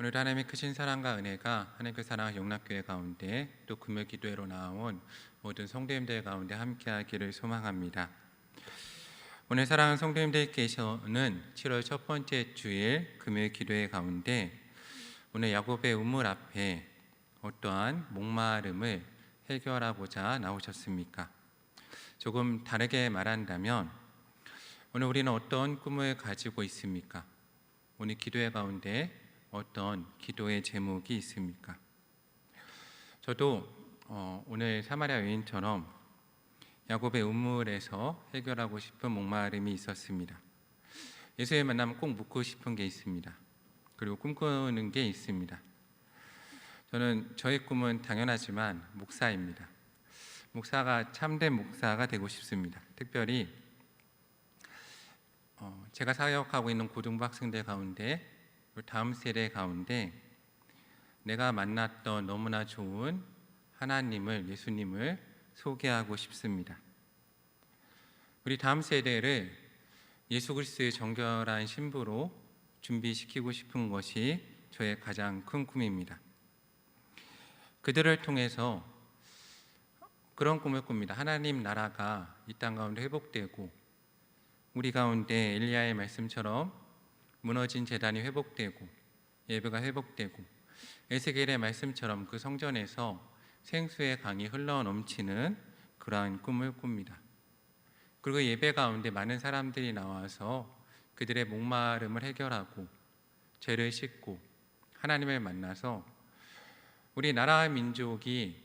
오늘도 하나님의 크신 사랑과 은혜가 하나님께 사랑하는 영락교회 가운데 또 금요 기도회로 나온 모든 성도님들 가운데 함께하기를 소망합니다. 오늘 사랑하는 성도님들께서는 7월 첫 번째 주일 금요 기도회 가운데 오늘 야곱의 우물 앞에 어떠한 목마름을 해결하고자 나오셨습니까? 조금 다르게 말한다면 오늘 우리는 어떤 꿈을 가지고 있습니까? 오늘 기도회 가운데 어떤 기도의 제목이 있습니까? 저도 오늘 사마리아 여인처럼 야곱의 우물에서 해결하고 싶은 목마름이 있었습니다. 예수의 만나면 꼭 묻고 싶은 게 있습니다. 그리고 꿈꾸는 게 있습니다. 저의 꿈은 당연하지만 목사입니다. 목사가 참된 목사가 되고 싶습니다. 특별히 제가 사역하고 있는 고등부 학생들 가운데 다음 세대 가운데 내가 만났던 너무나 좋은 하나님을, 예수님을 소개하고 싶습니다. 우리 다음 세대를 예수 그리스도의 정결한 신부로 준비시키고 싶은 것이 저의 가장 큰 꿈입니다. 그들을 통해서 그런 꿈을 꿉니다. 하나님 나라가 이 땅 가운데 회복되고 우리 가운데 엘리야의 말씀처럼 무너진 제단이 회복되고 예배가 회복되고 에스겔의 말씀처럼 그 성전에서 생수의 강이 흘러넘치는 그러한 꿈을 꿉니다. 그리고 예배 가운데 많은 사람들이 나와서 그들의 목마름을 해결하고 죄를 씻고 하나님을 만나서 우리 나라와 민족이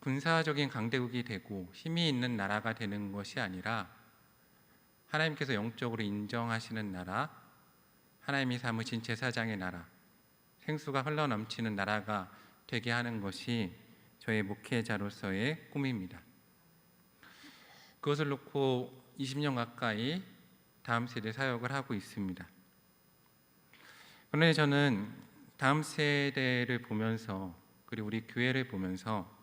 군사적인 강대국이 되고 힘이 있는 나라가 되는 것이 아니라 하나님께서 영적으로 인정하시는 나라, 하나님이 삼으신 제사장의 나라, 생수가 흘러넘치는 나라가 되게 하는 것이 저의 목회자로서의 꿈입니다. 그것을 놓고 20년 가까이 다음 세대 사역을 하고 있습니다. 그런데 저는 다음 세대를 보면서 그리고 우리 교회를 보면서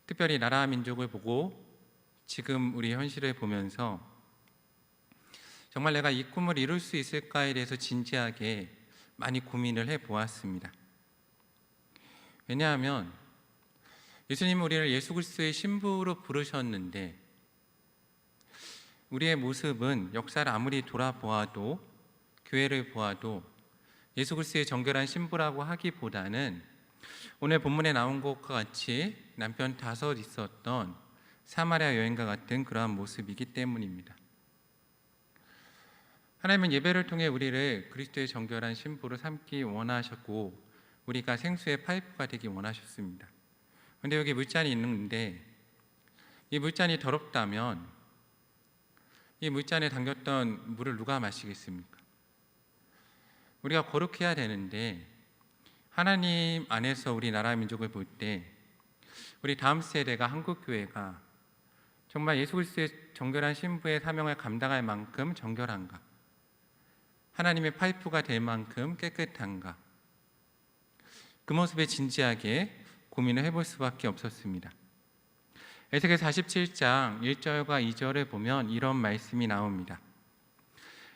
특별히 나라와 민족을 보고 지금 우리 현실을 보면서 정말 내가 이 꿈을 이룰 수 있을까에 대해서 진지하게 많이 고민을 해보았습니다. 왜냐하면 예수님은 우리를 예수 그리스도의 신부로 부르셨는데 우리의 모습은 역사를 아무리 돌아보아도 교회를 보아도 예수 그리스도의 정결한 신부라고 하기보다는 오늘 본문에 나온 것과 같이 남편 5 있었던 사마리아 여인과 같은 그러한 모습이기 때문입니다. 하나님은 예배를 통해 우리를 그리스도의 정결한 신부로 삼기 원하셨고 우리가 생수의 파이프가 되기 원하셨습니다. 그런데 여기 물잔이 있는데 이 물잔이 더럽다면 이 물잔에 담겼던 물을 누가 마시겠습니까? 우리가 거룩해야 되는데 하나님 안에서 우리 나라 민족을 볼 때 우리 다음 세대가 한국교회가 정말 예수 그리스도의 정결한 신부의 사명을 감당할 만큼 정결한가? 하나님의 파이프가 될 만큼 깨끗한가? 그 모습에 진지하게 고민을 해볼 수밖에 없었습니다. 에스겔 47장 1절과 2절을 보면 이런 말씀이 나옵니다.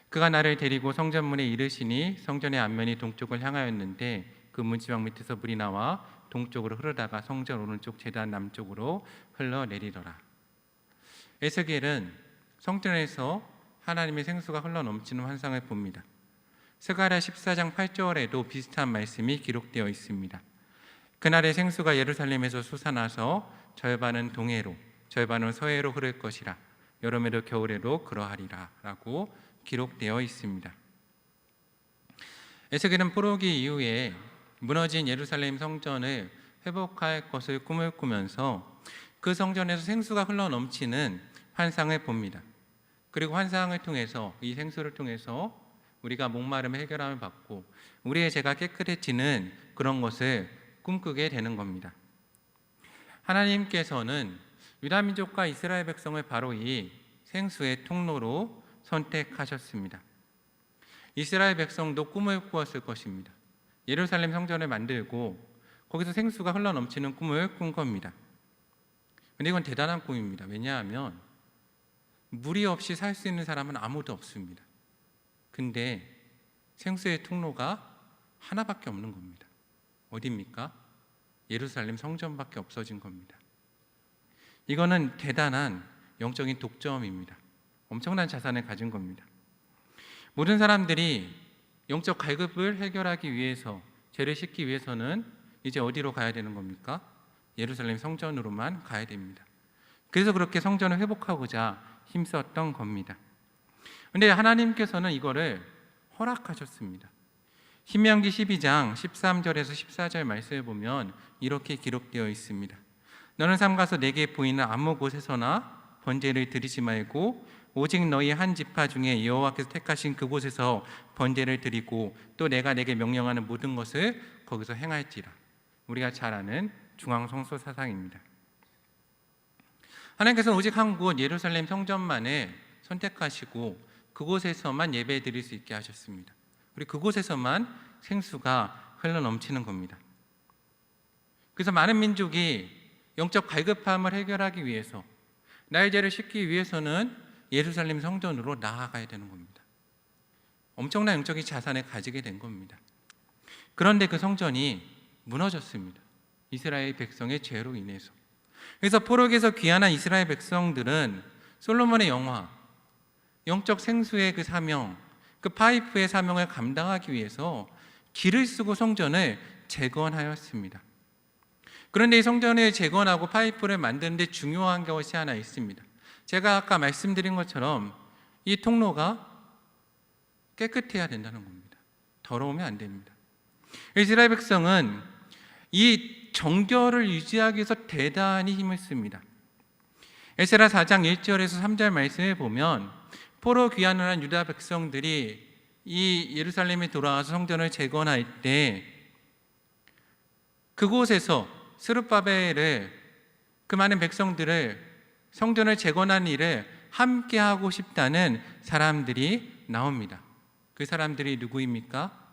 그가 나를 데리고 성전문에 이르시니 성전의 앞면이 동쪽을 향하였는데 그 문지방 밑에서 물이 나와 동쪽으로 흐르다가 성전 오른쪽 제단 남쪽으로 흘러내리더라. 에스겔은 성전에서 하나님의 생수가 흘러넘치는 환상을 봅니다. 스가랴 14장 8절에도 비슷한 말씀이 기록되어 있습니다. 그날의 생수가 예루살렘에서 솟아나서 절반은 동해로 절반은 서해로 흐를 것이라 여름에도 겨울에도 그러하리라 라고 기록되어 있습니다. 에스겔은 포로기 이후에 무너진 예루살렘 성전을 회복할 것을 꿈을 꾸면서 그 성전에서 생수가 흘러넘치는 환상을 봅니다. 그리고 환상을 통해서 이 생수를 통해서 우리가 목마름을 해결함을 받고 우리의 죄가 깨끗해지는 그런 것을 꿈꾸게 되는 겁니다. 하나님께서는 유다 민족과 이스라엘 백성을 바로 이 생수의 통로로 선택하셨습니다. 이스라엘 백성도 꿈을 꾸었을 것입니다. 예루살렘 성전을 만들고 거기서 생수가 흘러넘치는 꿈을 꾼 겁니다. 그런데 이건 대단한 꿈입니다. 왜냐하면 물이 없이 살 수 있는 사람은 아무도 없습니다. 근데 생수의 통로가 하나밖에 없는 겁니다. 어디입니까? 예루살렘 성전밖에 없어진 겁니다. 이거는 대단한 영적인 독점입니다. 엄청난 자산을 가진 겁니다. 모든 사람들이 영적 갈급을 해결하기 위해서, 죄를 씻기 위해서는 이제 어디로 가야 되는 겁니까? 예루살렘 성전으로만 가야 됩니다. 그래서 그렇게 성전을 회복하고자 힘썼던 겁니다. 그런데 하나님께서는 이거를 허락하셨습니다. 신명기 12장 13절에서 14절 말씀을 보면 이렇게 기록되어 있습니다. 너는 삼가서 내게 보이는 아무 곳에서나 번제를 드리지 말고 오직 너희 한 지파 중에 여호와께서 택하신 그곳에서 번제를 드리고 또 내가 내게 명령하는 모든 것을 거기서 행할지라. 우리가 잘 아는 중앙성소 사상입니다. 하나님께서는 오직 한 곳 예루살렘 성전만을 선택하시고 그곳에서만 예배 드릴 수 있게 하셨습니다. 그리고 그곳에서만 생수가 흘러넘치는 겁니다. 그래서 많은 민족이 영적 갈급함을 해결하기 위해서, 나의 죄를 씻기 위해서는 예루살렘 성전으로 나아가야 되는 겁니다. 엄청난 영적인 자산을 가지게 된 겁니다. 그런데 그 성전이 무너졌습니다. 이스라엘 백성의 죄로 인해서. 그래서 포로기에서 귀환한 이스라엘 백성들은 솔로몬의 영화, 영적 생수의 그 사명, 그 파이프의 사명을 감당하기 위해서 길을 쓰고 성전을 재건하였습니다. 그런데 이 성전을 재건하고 파이프를 만드는데 중요한 것이 하나 있습니다. 제가 아까 말씀드린 것처럼 이 통로가 깨끗해야 된다는 겁니다. 더러우면 안 됩니다. 이스라엘 백성은 이 정결을 유지하기 위해서 대단히 힘을 씁니다. 에스라 4장 1절에서 3절 말씀을 보면 포로 귀환을 한 유다 백성들이 이 예루살렘에 돌아와서 성전을 재건할 때 그곳에서 스룹바벨을, 그 많은 백성들을 성전을 재건한 일을 함께 하고 싶다는 사람들이 나옵니다. 그 사람들이 누구입니까?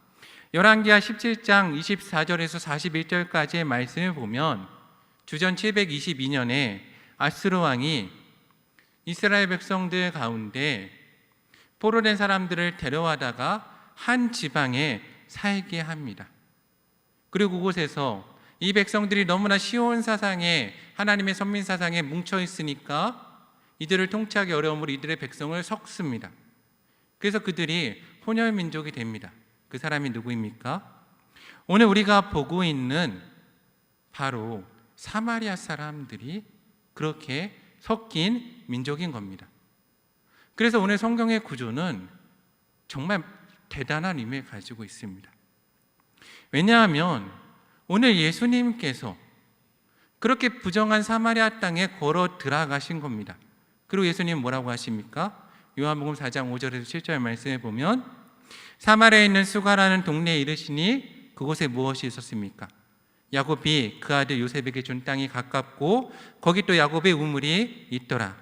열왕기하 17장 24절에서 41절까지의 말씀을 보면 주전 722년에 아스루 왕이 이스라엘 백성들 가운데 포로된 사람들을 데려와다가 한 지방에 살게 합니다. 그리고 그곳에서 이 백성들이 너무나 시온 사상에, 하나님의 선민 사상에 뭉쳐 있으니까 이들을 통치하기 어려움으로 이들의 백성을 섞습니다. 그래서 그들이 혼혈 민족이 됩니다. 그 사람이 누구입니까? 오늘 우리가 보고 있는 바로 사마리아 사람들이 그렇게 섞인 민족인 겁니다. 그래서 오늘 성경의 구조는 정말 대단한 의미를 가지고 있습니다. 왜냐하면 오늘 예수님께서 그렇게 부정한 사마리아 땅에 걸어 들어가신 겁니다. 그리고 예수님 뭐라고 하십니까? 요한복음 4장 5절에서 7절 말씀에 보면 사마리아에 있는 수가라는 동네에 이르시니 그곳에 무엇이 있었습니까? 야곱이 그 아들 요셉에게 준 땅이 가깝고 거기 또 야곱의 우물이 있더라.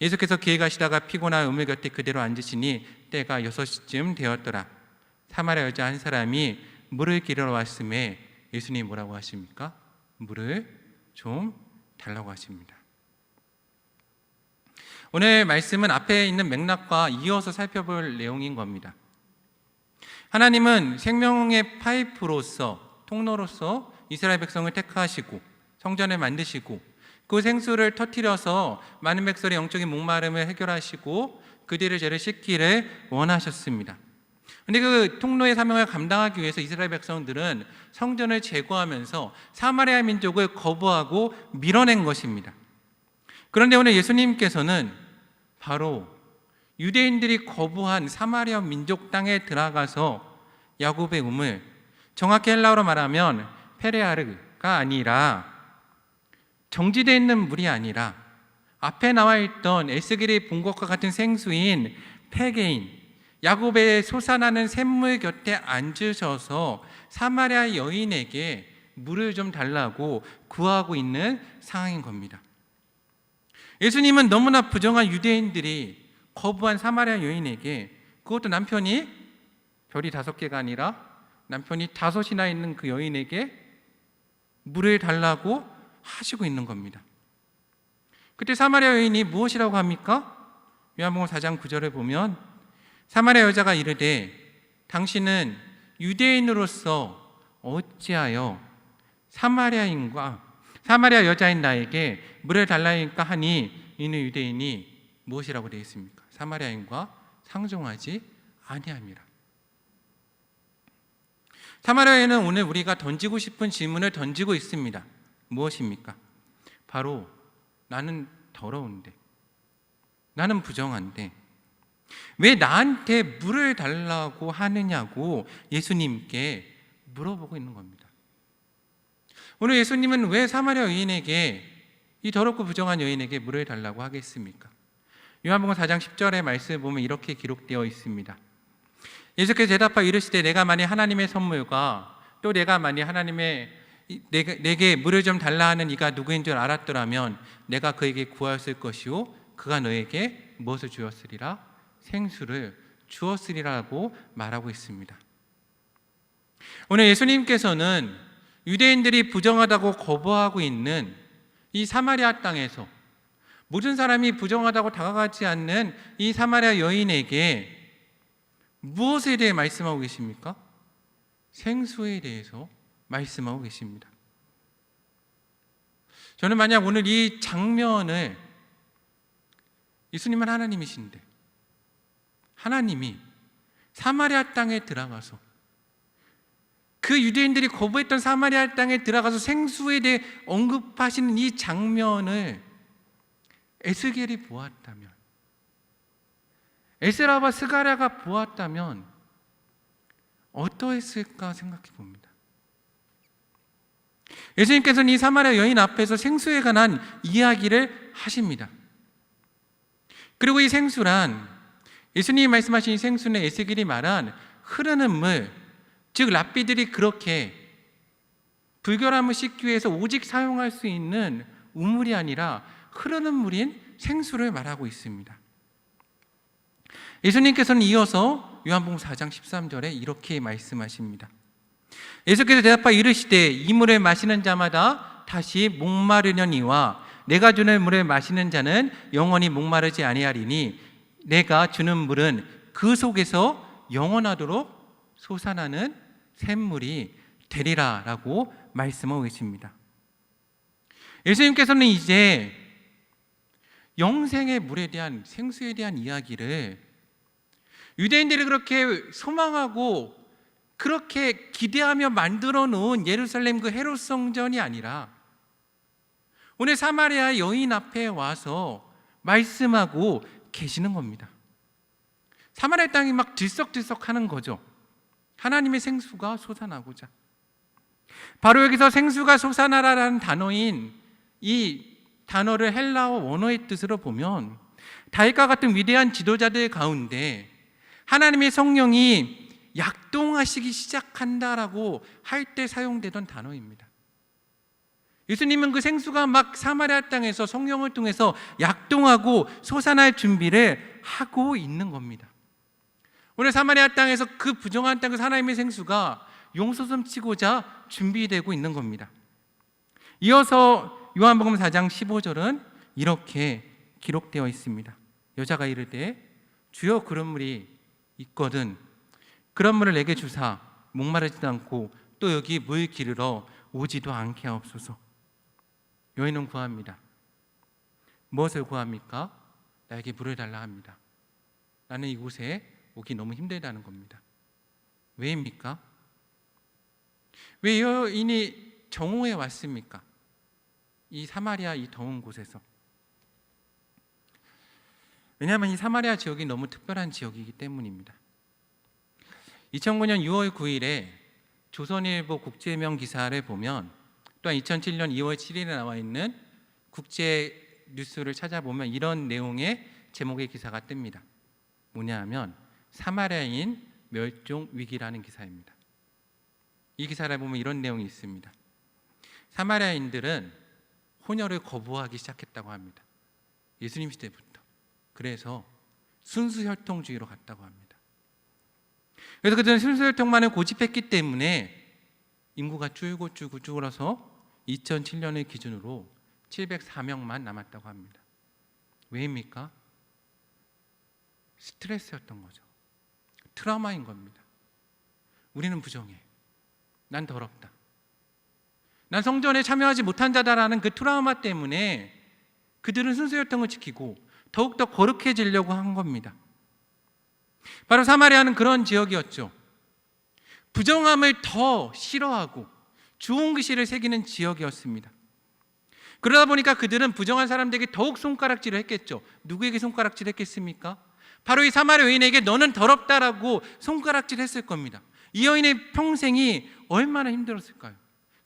예수께서 길 가시다가 피곤한 우물 곁에 그대로 앉으시니 때가 6시쯤 되었더라. 사마리아 여자 한 사람이 물을 길러 왔음에 예수님이 뭐라고 하십니까? 물을 좀 달라고 하십니다. 오늘 말씀은 앞에 있는 맥락과 이어서 살펴볼 내용인 겁니다. 하나님은 생명의 파이프로서, 통로로서 이스라엘 백성을 택하시고 성전을 만드시고 그 생수를 터뜨려서 많은 백성의 영적인 목마름을 해결하시고 그들의 죄를 씻기를 원하셨습니다. 그런데 그 통로의 사명을 감당하기 위해서 이스라엘 백성들은 성전을 제거하면서 사마리아 민족을 거부하고 밀어낸 것입니다. 그런데 오늘 예수님께서는 바로 유대인들이 거부한 사마리아 민족 땅에 들어가서 야곱의 우물, 정확히 헬라어로 말하면 페레아르가 아니라 정지되어 있는 물이 아니라 앞에 나와 있던 에스겔이 본 것과 같은 생수인 페게인, 야곱의 솟아나는 샘물 곁에 앉으셔서 사마리아 여인에게 물을 좀 달라고 구하고 있는 상황인 겁니다. 예수님은 너무나 부정한 유대인들이 거부한 사마리아 여인에게, 그것도 남편이 별이 5개가 아니라 남편이 5이나 있는 그 여인에게 물을 달라고 하시고 있는 겁니다. 그때 사마리아 여인이 무엇이라고 합니까? 요한복음 4장 9절을 보면 사마리아 여자가 이르되 당신은 유대인으로서 어찌하여 사마리아 여자인 나에게 물을 달라니까 하니 이는 유대인이 무엇이라고 되어 있습니까? 사마리아인과 상종하지 아니함이라. 사마리아인은 오늘 우리가 던지고 싶은 질문을 던지고 있습니다. 무엇입니까? 바로 나는 더러운데, 나는 부정한데 왜 나한테 물을 달라고 하느냐고 예수님께 물어보고 있는 겁니다. 오늘 예수님은 왜 사마리아 여인에게, 이 더럽고 부정한 여인에게 물을 달라고 하겠습니까? 요한복음 4장 10절의 말씀을 보면 이렇게 기록되어 있습니다. 예수께서 대답하여 이르시되 내가 만일 하나님의 선물과 또 내가 만일 내게 물을 좀 달라 하는 이가 누구인 줄 알았더라면 내가 그에게 구하였을 것이요 그가 너에게 무엇을 주었으리라? 생수를 주었으리라고 말하고 있습니다. 오늘 예수님께서는 유대인들이 부정하다고 거부하고 있는 이 사마리아 땅에서 모든 사람이 부정하다고 다가가지 않는 이 사마리아 여인에게 무엇에 대해 말씀하고 계십니까? 생수에 대해서 말씀하고 계십니다. 저는 만약 오늘 이 장면을, 예수님은 하나님이신데 하나님이 사마리아 땅에 들어가서 그 유대인들이 거부했던 사마리아 땅에 들어가서 생수에 대해 언급하시는 이 장면을 에스겔이 보았다면, 에스라와 스가랴가 보았다면 어떠했을까 생각해 봅니다. 예수님께서는 이 사마리아 여인 앞에서 생수에 관한 이야기를 하십니다. 그리고 이 생수란, 예수님이 말씀하신 이 생수는 에스겔이 말한 흐르는 물, 즉 랍비들이 그렇게 불결함을 씻기 위해서 오직 사용할 수 있는 우물이 아니라 흐르는 물인 생수를 말하고 있습니다. 예수님께서는 이어서 요한복음 4장 13절에 이렇게 말씀하십니다. 예수께서 대답하여 이르시되 이 물을 마시는 자마다 다시 목마르려니와 내가 주는 물을 마시는 자는 영원히 목마르지 아니하리니 내가 주는 물은 그 속에서 영원하도록 솟아나는 샘물이 되리라 라고 말씀하고 계십니다. 예수님께서는 이제 영생의 물에 대한, 생수에 대한 이야기를 유대인들이 그렇게 소망하고 그렇게 기대하며 만들어 놓은 예루살렘 그 헤롯 성전이 아니라 오늘 사마리아 여인 앞에 와서 말씀하고 계시는 겁니다. 사마리아 땅이 막 들썩들썩하는 거죠. 하나님의 생수가 솟아나고자. 바로 여기서 생수가 솟아나라라는 단어인 이 단어를 헬라어 원어의 뜻으로 보면 다윗과 같은 위대한 지도자들 가운데 하나님의 성령이 약동하시기 시작한다라고 할 때 사용되던 단어입니다. 예수님은 그 생수가 막 사마리아 땅에서 성령을 통해서 약동하고 솟아날 준비를 하고 있는 겁니다. 오늘 사마리아 땅에서 그 부정한 땅에서 하나님의 생수가 용솟음치고자 준비되고 있는 겁니다. 이어서 요한복음 4장 15절은 이렇게 기록되어 있습니다. 여자가 이르되 주여 그런 물이 있거든 그런 물을 내게 주사 목마르지도 않고 또 여기 물 기르러 오지도 않게 하옵소서. 여인은 구합니다. 무엇을 구합니까? 나에게 물을 달라 합니다. 나는 이곳에 오기 너무 힘들다는 겁니다. 왜입니까? 왜 여인이 정오에 왔습니까? 이 사마리아 이 더운 곳에서. 왜냐하면 이 사마리아 지역이 너무 특별한 지역이기 때문입니다. 2009년 6월 9일에 조선일보 국제명 기사를 보면, 또한 2007년 2월 7일에 나와 있는 국제 뉴스를 찾아보면 이런 내용의 제목의 기사가 뜹니다. 뭐냐 하면 사마리아인 멸종 위기라는 기사입니다. 이 기사를 보면 이런 내용이 있습니다. 사마리아인들은 혼혈을 거부하기 시작했다고 합니다. 예수님 시대부터. 그래서 순수혈통주의로 갔다고 합니다. 그래서 그들은 순수혈통만을 고집했기 때문에 인구가 줄어서 2007년을 기준으로 704명만 남았다고 합니다. 왜입니까? 스트레스였던 거죠. 트라우마인 겁니다. 우리는 부정해. 난 더럽다. 난 성전에 참여하지 못한 자다라는 그 트라우마 때문에 그들은 순수혈통을 지키고 더욱더 거룩해지려고 한 겁니다. 바로 사마리아는 그런 지역이었죠. 부정함을 더 싫어하고 좋은 글씨를 새기는 지역이었습니다. 그러다 보니까 그들은 부정한 사람들에게 더욱 손가락질을 했겠죠. 누구에게 손가락질 했겠습니까? 바로 이 사마리아 여인에게 너는 더럽다라고 손가락질 했을 겁니다. 이 여인의 평생이 얼마나 힘들었을까요?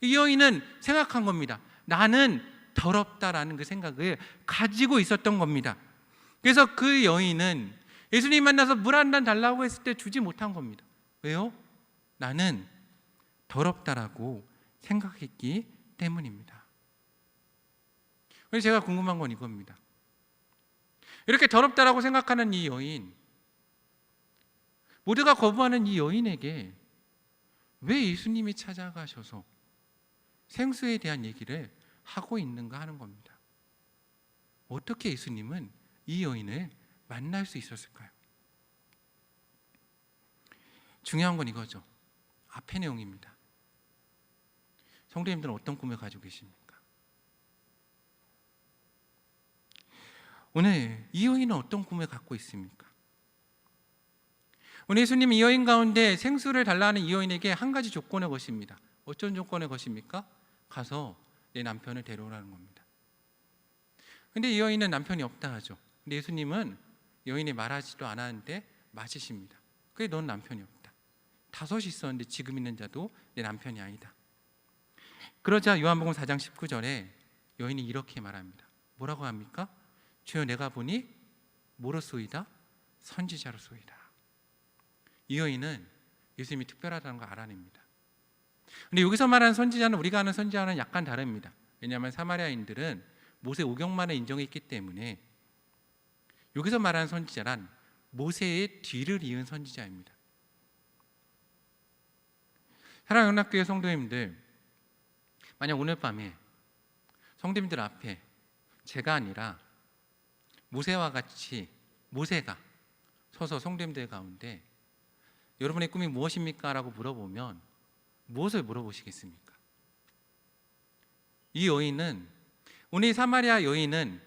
이 여인은 생각한 겁니다. 나는 더럽다라는 그 생각을 가지고 있었던 겁니다. 그래서 그 여인은 예수님 만나서 물 한 잔 달라고 했을 때 주지 못한 겁니다. 왜요? 나는 더럽다라고 생각했기 때문입니다. 그래서 제가 궁금한 건 이겁니다. 이렇게 더럽다라고 생각하는 이 여인, 모두가 거부하는 이 여인에게 왜 예수님이 찾아가셔서 생수에 대한 얘기를 하고 있는가 하는 겁니다. 어떻게 예수님은 이 여인을 만날 수 있었을까요? 중요한 건 이거죠. 앞의 내용입니다. 성도님들은 어떤 꿈을 가지고 계십니까? 오늘 이 여인은 어떤 꿈을 갖고 있습니까? 오늘 예수님 이 여인 가운데 생수를 달라는 이 여인에게 한 가지 조건을 거십니다. 어떤 조건을 거십니까? 가서 내 남편을 데려오라는 겁니다. 근데 이 여인은 남편이 없다 하죠. 근데 예수님은 여인이 말하지도 않았는데 맞으십니다. 그래, 넌 남편이 없다. 5이 있었는데 지금 있는 자도 내 남편이 아니다. 그러자 요한복음 4장 19절에 여인이 이렇게 말합니다. 뭐라고 합니까? 주여, 내가 보니 뭐로소이다? 선지자로소이다. 이 여인은 예수님이 특별하다는 걸 알아냅니다. 근데 여기서 말하는 선지자는 우리가 아는 선지자는 약간 다릅니다. 왜냐하면 사마리아인들은 모세 오경만을 인정했기 때문에 여기서 말하는 선지자란 모세의 뒤를 이은 선지자입니다. 사랑하는 영락교회 성도님들, 만약 오늘 밤에 성도님들 앞에 제가 아니라 모세와 같이 모세가 서서 성도님들 가운데 여러분의 꿈이 무엇입니까? 라고 물어보면 무엇을 물어보시겠습니까? 이 여인은, 오늘 이 사마리아 여인은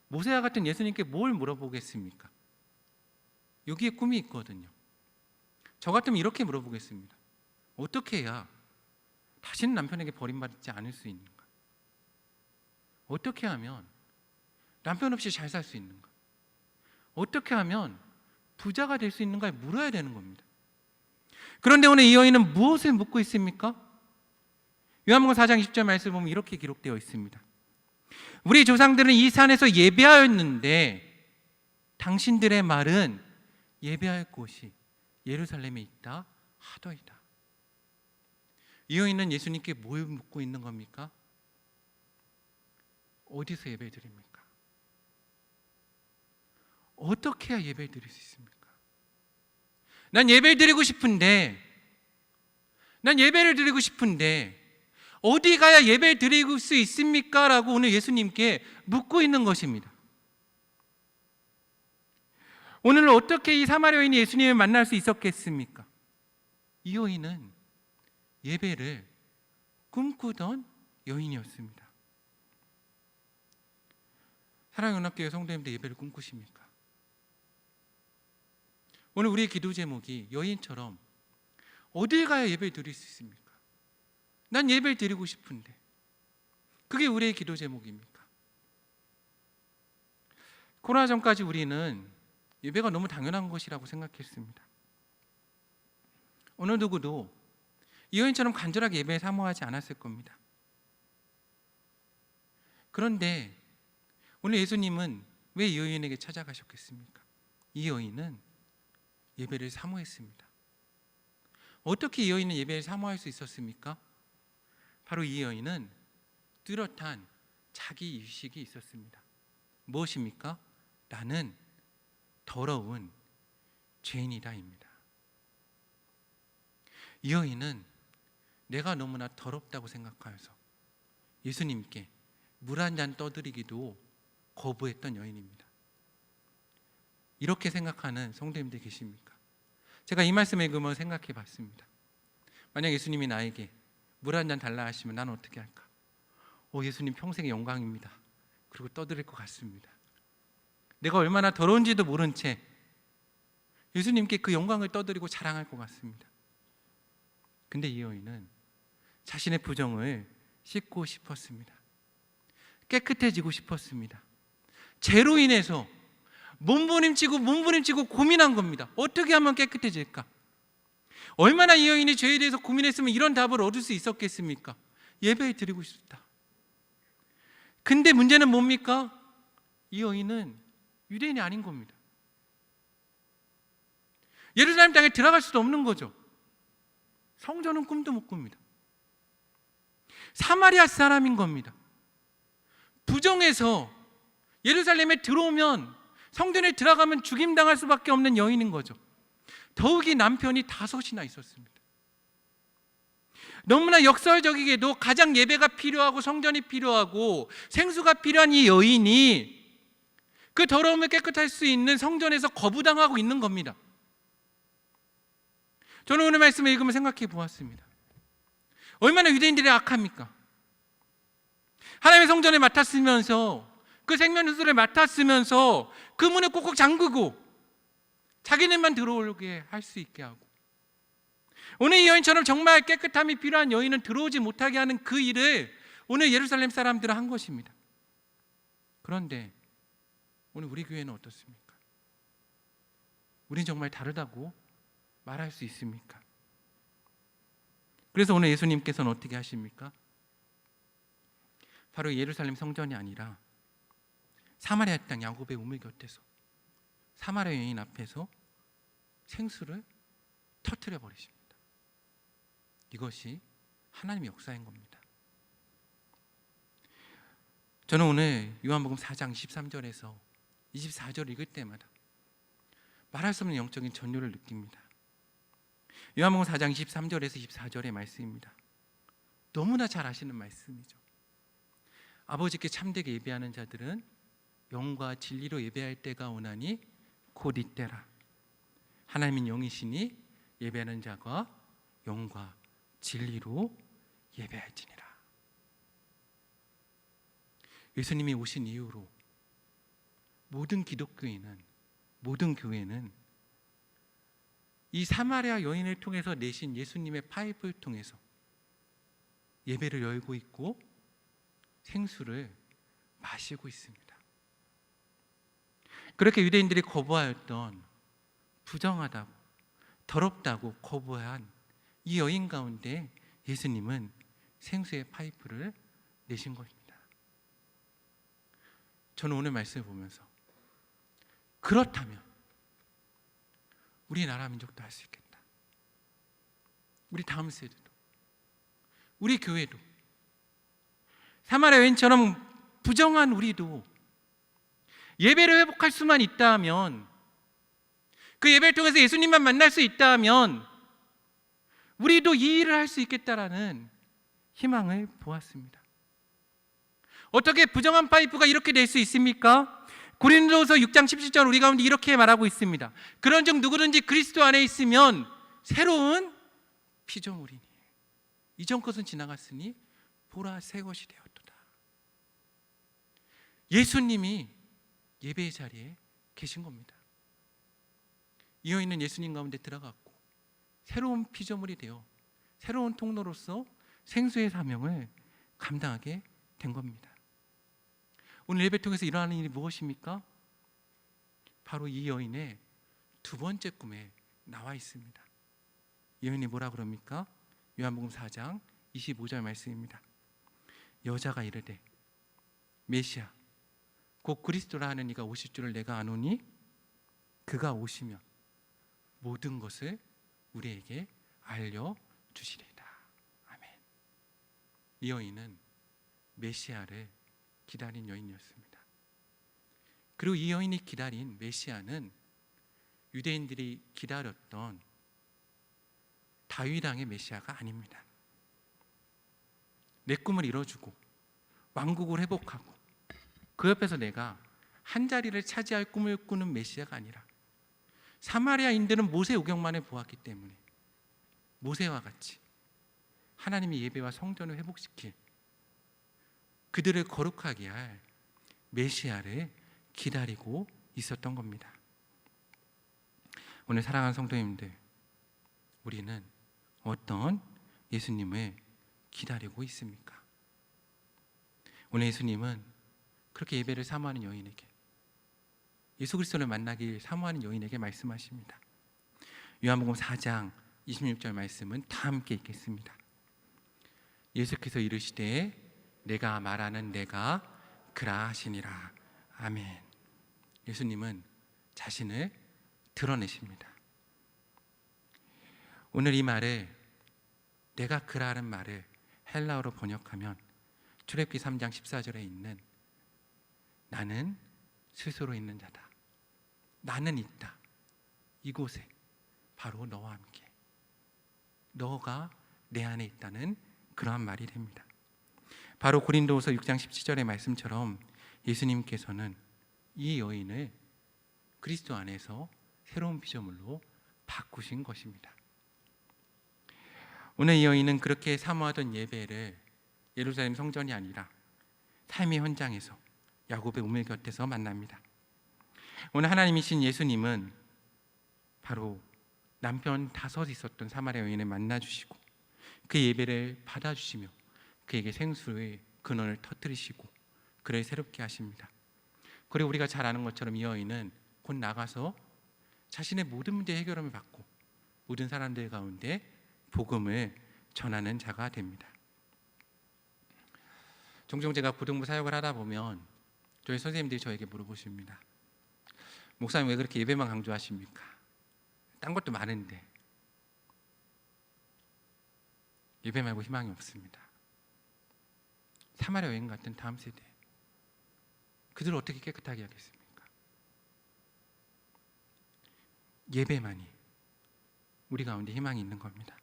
모세와 같은 예수님께 뭘 물어보겠습니까? 여기에 꿈이 있거든요. 저 같으면 이렇게 물어보겠습니다. 어떻게 해야 다시는 남편에게 버림받지 않을 수 있는가? 어떻게 하면 남편 없이 잘 살 수 있는가? 어떻게 하면 부자가 될 수 있는가를 물어야 되는 겁니다. 그런데 오늘 이 여인은 무엇을 묻고 있습니까? 요한복음 4장 20절 말씀을 보면 이렇게 기록되어 있습니다. 우리 조상들은 이 산에서 예배하였는데 당신들의 말은 예배할 곳이 예루살렘에 있다 하더이다. 이 여인은 예수님께 뭘 묻고 있는 겁니까? 어디서 예배 드립니까? 어떻게 해야 예배를 드릴 수 있습니까? 난 예배를 드리고 싶은데, 난 예배를 드리고 싶은데 어디 가야 예배를 드릴 수 있습니까? 라고 오늘 예수님께 묻고 있는 것입니다. 오늘 어떻게 이 사마리아 여인이 예수님을 만날 수 있었겠습니까? 이 여인은 예배를 꿈꾸던 여인이었습니다. 사랑하는 연합교회 성도님들, 예배를 꿈꾸십니까? 오늘 우리의 기도 제목이 여인처럼 어딜 가야 예배를 드릴 수 있습니까? 난 예배를 드리고 싶은데. 그게 우리의 기도 제목입니까? 코로나 전까지 우리는 예배가 너무 당연한 것이라고 생각했습니다. 어느 누구도 이 여인처럼 간절하게 예배에 사모하지 않았을 겁니다. 그런데 오늘 예수님은 왜 이 여인에게 찾아가셨겠습니까? 이 여인은 예배를 사모했습니다. 어떻게 이 여인은 예배를 사모할 수 있었습니까? 바로 이 여인은 뚜렷한 자기 의식이 있었습니다. 무엇입니까? 나는 더러운 죄인이다입니다. 이 여인은 내가 너무나 더럽다고 생각하여서 예수님께 물 한 잔 떠드리기도 거부했던 여인입니다. 이렇게 생각하는 성도님들 계십니까? 제가 이 말씀을 읽으며 생각해 봤습니다. 만약 예수님이 나에게 물 한 잔 달라 하시면 나는 어떻게 할까? 예수님 평생의 영광입니다. 그리고 떠드릴 것 같습니다. 내가 얼마나 더러운지도 모른 채 예수님께 그 영광을 떠드리고 자랑할 것 같습니다. 근데 이 여인은 자신의 부정을 씻고 싶었습니다. 깨끗해지고 싶었습니다. 죄로 인해서 몸부림치고 고민한 겁니다. 어떻게 하면 깨끗해질까? 얼마나 이 여인이 죄에 대해서 고민했으면 이런 답을 얻을 수 있었겠습니까? 예배 드리고 싶다. 근데 문제는 뭡니까? 이 여인은 유대인이 아닌 겁니다. 예루살렘 땅에 들어갈 수도 없는 거죠. 성전은 꿈도 못 꿉니다. 사마리아 사람인 겁니다. 부정해서 예루살렘에 들어오면, 성전에 들어가면 죽임당할 수밖에 없는 여인인 거죠. 더욱이 남편이 5이나 있었습니다. 너무나 역설적이게도 가장 예배가 필요하고 성전이 필요하고 생수가 필요한 이 여인이 그 더러움을 깨끗할 수 있는 성전에서 거부당하고 있는 겁니다. 저는 오늘 말씀을 읽으면 생각해 보았습니다. 얼마나 유대인들이 악합니까? 하나님의 성전을 맡았으면서, 그 생명수를 맡았으면서 그 문을 꼭꼭 잠그고 자기네만 들어오게 할 수 있게 하고, 오늘 이 여인처럼 정말 깨끗함이 필요한 여인은 들어오지 못하게 하는 그 일을 오늘 예루살렘 사람들은 한 것입니다. 그런데 오늘 우리 교회는 어떻습니까? 우린 정말 다르다고 말할 수 있습니까? 그래서 오늘 예수님께서는 어떻게 하십니까? 바로 예루살렘 성전이 아니라 사마리아 땅 야곱의 우물 곁에서, 사마리아 여인 앞에서 생수를 터뜨려 버리십니다. 이것이 하나님의 역사인 겁니다. 저는 오늘 요한복음 4장 23절에서 24절 읽을 때마다 말할 수 없는 영적인 전율을 느낍니다. 요한복음 4장 23절에서 24절의 말씀입니다. 너무나 잘 아시는 말씀이죠. 아버지께 참되게 예배하는 자들은 영과 진리로 예배할 때가 오나니 곧 이때라. 하나님은 영이시니 예배하는 자가 영과 진리로 예배할지니라. 예수님이 오신 이후로 모든 기독교인은, 모든 교회는 이 사마리아 여인을 통해서 내신 예수님의 파이프를 통해서 예배를 열고 있고 생수를 마시고 있습니다. 그렇게 유대인들이 거부하였던, 부정하다고, 더럽다고 거부한 이 여인 가운데 예수님은 생수의 파이프를 내신 것입니다. 저는 오늘 말씀을 보면서 그렇다면 우리나라 민족도 할 수 있겠다. 우리 다음 세대도, 우리 교회도, 사마리아 여인처럼 부정한 우리도 예배를 회복할 수만 있다면, 그 예배를 통해서 예수님만 만날 수 있다면 우리도 이 일을 할 수 있겠다라는 희망을 보았습니다. 어떻게 부정한 파이프가 이렇게 될 수 있습니까? 고린도서 6장 17절 우리 가운데 이렇게 말하고 있습니다. 그런즉 누구든지 그리스도 안에 있으면 새로운 피조물이니 이전 것은 지나갔으니 보라 새 것이 되었도다. 예수님이 예배의 자리에 계신 겁니다. 이 여인은 예수님 가운데 들어갔고 새로운 피조물이 되어 새로운 통로로서 생수의 사명을 감당하게 된 겁니다. 오늘 예배 통해서 일어나는 일이 무엇입니까? 바로 이 여인의 두 번째 꿈에 나와 있습니다. 이 여인이 뭐라 그럽니까? 요한복음 4장 25절 말씀입니다. 여자가 이르되 메시아 곧 그리스도라 하는 이가 오실 줄을 내가 아노니 그가 오시면 모든 것을 우리에게 알려주시리이다. 아멘. 이 여인은 메시아를 기다린 여인이었습니다. 그리고 이 여인이 기다린 메시아는 유대인들이 기다렸던 다윗 왕의 메시아가 아닙니다. 내 꿈을 이뤄주고 왕국을 회복하고 그 옆에서 내가 한 자리를 차지할 꿈을 꾸는 메시아가 아니라, 사마리아인들은 모세 오경만을 보았기 때문에 모세와 같이 하나님이 예배와 성전을 회복시킬, 그들을 거룩하게 할 메시아를 기다리고 있었던 겁니다. 오늘 사랑하는 성도님들, 우리는 어떤 예수님을 기다리고 있습니까? 오늘 예수님은 그렇게 예배를 사모하는 여인에게, 예수 그리스도를 만나길 사모하는 여인에게 말씀하십니다. 요한복음 4장 26절 말씀은 다 함께 읽겠습니다. 예수께서 이르시되 내가 말하는 내가 그라 하시니라. 아멘. 예수님은 자신을 드러내십니다. 오늘 이 말을, 내가 그라는 말을 헬라어로 번역하면 출애굽기 3장 14절에 있는 나는 스스로 있는 자다, 나는 있다, 이곳에 바로 너와 함께, 너가 내 안에 있다는 그러한 말이 됩니다. 바로 고린도후서 6장 17절의 말씀처럼 예수님께서는 이 여인을 그리스도 안에서 새로운 피조물로 바꾸신 것입니다. 오늘 이 여인은 그렇게 사모하던 예배를 예루살렘 성전이 아니라 삶의 현장에서 야곱의 우물 곁에서 만납니다. 오늘 하나님이신 예수님은 바로 남편 5 있었던 사마리아 여인을 만나주시고 그 예배를 받아주시며 그에게 생수의 근원을 터뜨리시고 그를 새롭게 하십니다. 그리고 우리가 잘 아는 것처럼 이 여인은 곧 나가서 자신의 모든 문제 해결함을 받고 모든 사람들 가운데 복음을 전하는 자가 됩니다. 종종 제가 고등부 사역을 하다 보면 저희 선생님들이 저에게 물어보십니다. 목사님 왜 그렇게 예배만 강조하십니까? 딴 것도 많은데. 예배 말고 희망이 없습니다. 사마리아 여인 같은 다음 세대, 그들을 어떻게 깨끗하게 하겠습니까? 예배만이 우리 가운데 희망이 있는 겁니다.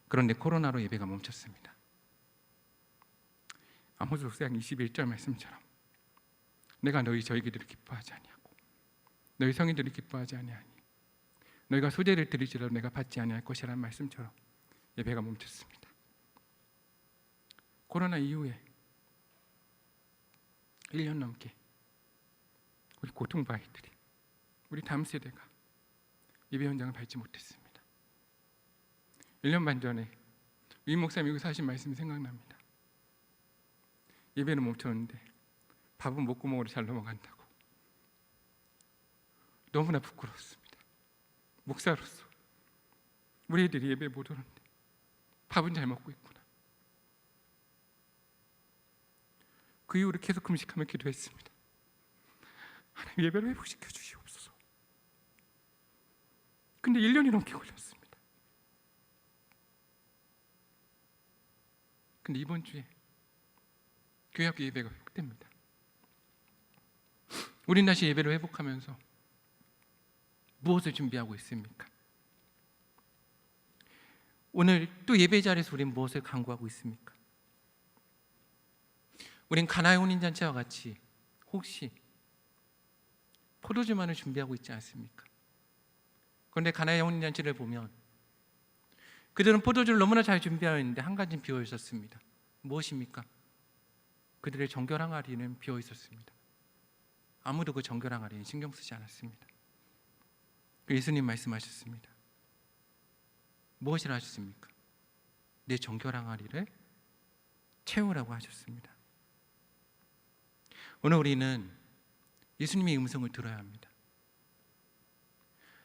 그런데 코로나로 예배가 멈췄습니다. 아모스 5장 21절 말씀처럼 내가 너희 저희들을 기뻐하지 아니하고 너희 성인들이 기뻐하지 아니하니 너희가 소재를 드리지라도 내가 받지 아니할 것이라는 말씀처럼 예배가 멈췄습니다. 코로나 이후에 1년 넘게 우리 고통바이들이, 우리 다음 세대가 예배 현장을 밟지 못했습니다. 1년 반 전에 위 목사님이 여기서 하신 말씀이 생각납니다. 예배는 멈췄는데 밥은 목구멍으로 잘 넘어간다고. 너무나 부끄럽습니다. 목사로서 우리 애들이 예배 못 오는데 밥은 잘 먹고 있구나. 그 이후로 계속 금식하며 기도했습니다. 하나님, 예배를 회복시켜 주시옵소서. 근데 1년이 넘게 걸렸습니다. 근데 이번 주에 교회 앞 예배가 회복됩니다. 우린 다시 예배를 회복하면서 무엇을 준비하고 있습니까? 오늘 또 예배 자리에서 우린 무엇을 강구하고 있습니까? 우린 가나의 혼인잔치와 같이 혹시 포도주만을 준비하고 있지 않습니까? 그런데 가나의 혼인잔치를 보면 그들은 포도주를 너무나 잘 준비하였는데 한 가지는 비어 있었습니다. 무엇입니까? 그들의 정결 항아리는 비어 있었습니다. 아무도 그 정결 항아리에 신경 쓰지 않았습니다. 예수님 말씀하셨습니다. 무엇이라 하셨습니까? 내 정결 항아리를 채우라고 하셨습니다. 오늘 우리는 예수님의 음성을 들어야 합니다.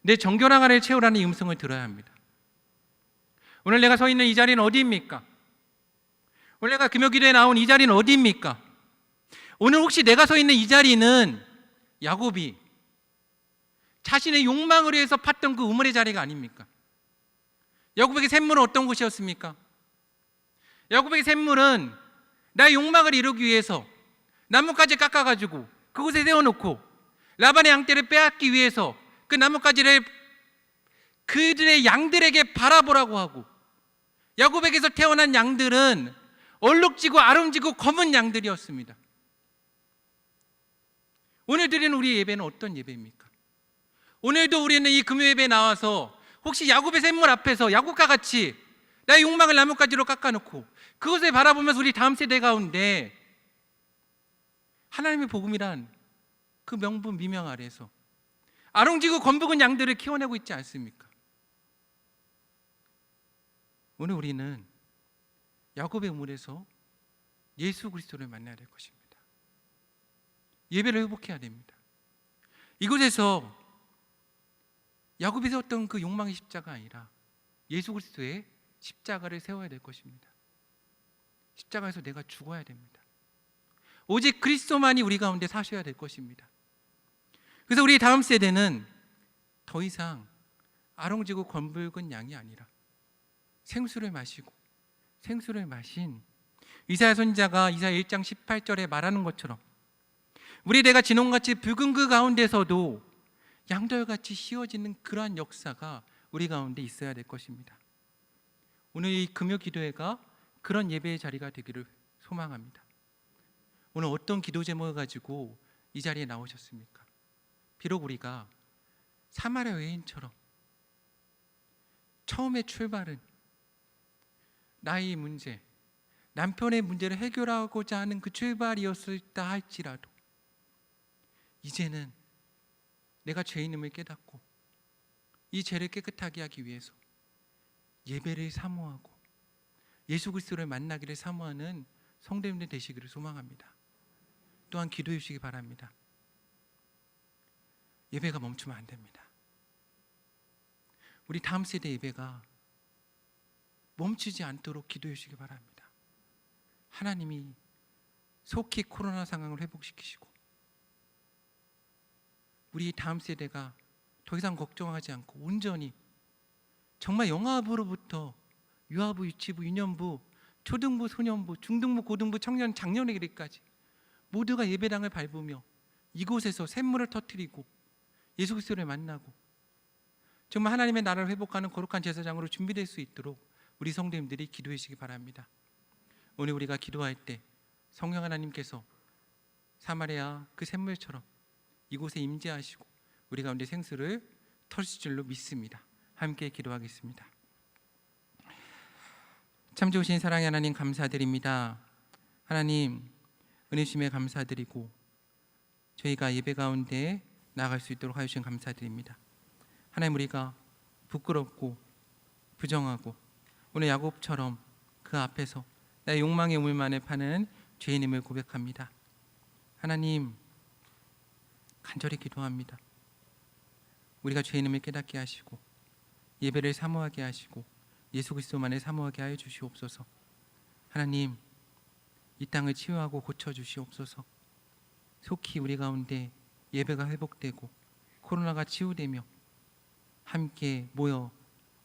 내 정결 항아리를 채우라는 이 음성을 들어야 합니다. 오늘 내가 서 있는 이 자리는 어디입니까? 오늘 내가 금요기도에 나온 이 자리는 어디입니까? 오늘 혹시 내가 서 있는 이 자리는 야곱이 자신의 욕망을 위해서 팠던 그 우물의 자리가 아닙니까? 야곱에게 샘물은 어떤 곳이었습니까? 야곱에게 샘물은 나의 욕망을 이루기 위해서 나뭇가지 깎아가지고 그곳에 세워놓고 라반의 양떼를 빼앗기 위해서 그 나뭇가지를 그들의 양들에게 바라보라고 하고, 야곱에게서 태어난 양들은 얼룩지고 아름지고 검은 양들이었습니다. 오늘 드리는 우리의 예배는 어떤 예배입니까? 오늘도 우리는 이 금요 예배에 나와서 혹시 야곱의 샘물 앞에서 야곱과 같이 나의 욕망을 나뭇가지로 깎아놓고 그것을 바라보면서 우리 다음 세대 가운데 하나님의 복음이란 그 명분 미명 아래에서 아롱지고 건북은 양들을 키워내고 있지 않습니까? 오늘 우리는 야곱의 우물에서 예수 그리스도를 만나야 될 것입니다. 예배를 회복해야 됩니다. 이곳에서 야곱이 세웠던 그 욕망의 십자가 아니라 예수 그리스도의 십자가를 세워야 될 것입니다. 십자가에서 내가 죽어야 됩니다. 오직 그리스도만이 우리 가운데 사셔야 될 것입니다. 그래서 우리 다음 세대는 더 이상 아롱지고 건붉은 양이 아니라 생수를 마시고 생수를 마신 이사야 선지자가 이사야 1장 18절에 말하는 것처럼 우리 대가 진홍같이 붉은 그 가운데서도 양털같이 휘어지는 그러한 역사가 우리 가운데 있어야 될 것입니다. 오늘 이 금요 기도회가 그런 예배의 자리가 되기를 소망합니다. 오늘 어떤 기도 제목을 가지고 이 자리에 나오셨습니까? 비록 우리가 사마리아 여인처럼 처음에 출발은 나의 문제, 남편의 문제를 해결하고자 하는 그 출발이었을다 할지라도 이제는 내가 죄인임을 깨닫고 이 죄를 깨끗하게 하기 위해서 예배를 사모하고 예수 그리스도를 만나기를 사모하는 성도님들 되시기를 소망합니다. 또한 기도해 주시기 바랍니다. 예배가 멈추면 안 됩니다. 우리 다음 세대 예배가 멈추지 않도록 기도해 주시기 바랍니다. 하나님이 속히 코로나 상황을 회복시키시고 우리 다음 세대가 더 이상 걱정하지 않고 온전히 정말 영아부로부터 유아부, 유치부, 유년부, 초등부, 소년부, 중등부, 고등부, 청년, 장년회까지 모두가 예배당을 밟으며 이곳에서 샘물을 터뜨리고 예수 그리스도를 만나고 정말 하나님의 나라를 회복하는 거룩한 제사장으로 준비될 수 있도록 우리 성도님들이 기도해 주시기 바랍니다. 오늘 우리가 기도할 때 성령 하나님께서 사마리아 그 샘물처럼 이곳에 임재하시고 우리 가운데 생수를 터실 줄로 믿습니다. 함께 기도하겠습니다. 참 좋으신 사랑의 하나님 감사드립니다. 하나님 은혜 주심에 감사드리고 저희가 예배 가운데 나아갈 수 있도록 하여 주신 감사드립니다. 하나님 우리가 부끄럽고 부정하고 오늘 야곱처럼 그 앞에서 나의 욕망의 우물만을 파는 죄인임을 고백합니다. 하나님 간절히 기도합니다. 우리가 죄인임을 깨닫게 하시고 예배를 사모하게 하시고 예수 그리스도만을 사모하게 하여 주시옵소서. 하나님 이 땅을 치유하고 고쳐주시옵소서. 속히 우리 가운데 예배가 회복되고 코로나가 치유되며 함께 모여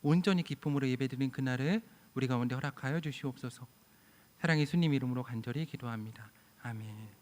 온전히 기쁨으로 예배드린 그날을 우리 가운데 허락하여 주시옵소서. 사랑의 예수님 이름으로 간절히 기도합니다. 아멘.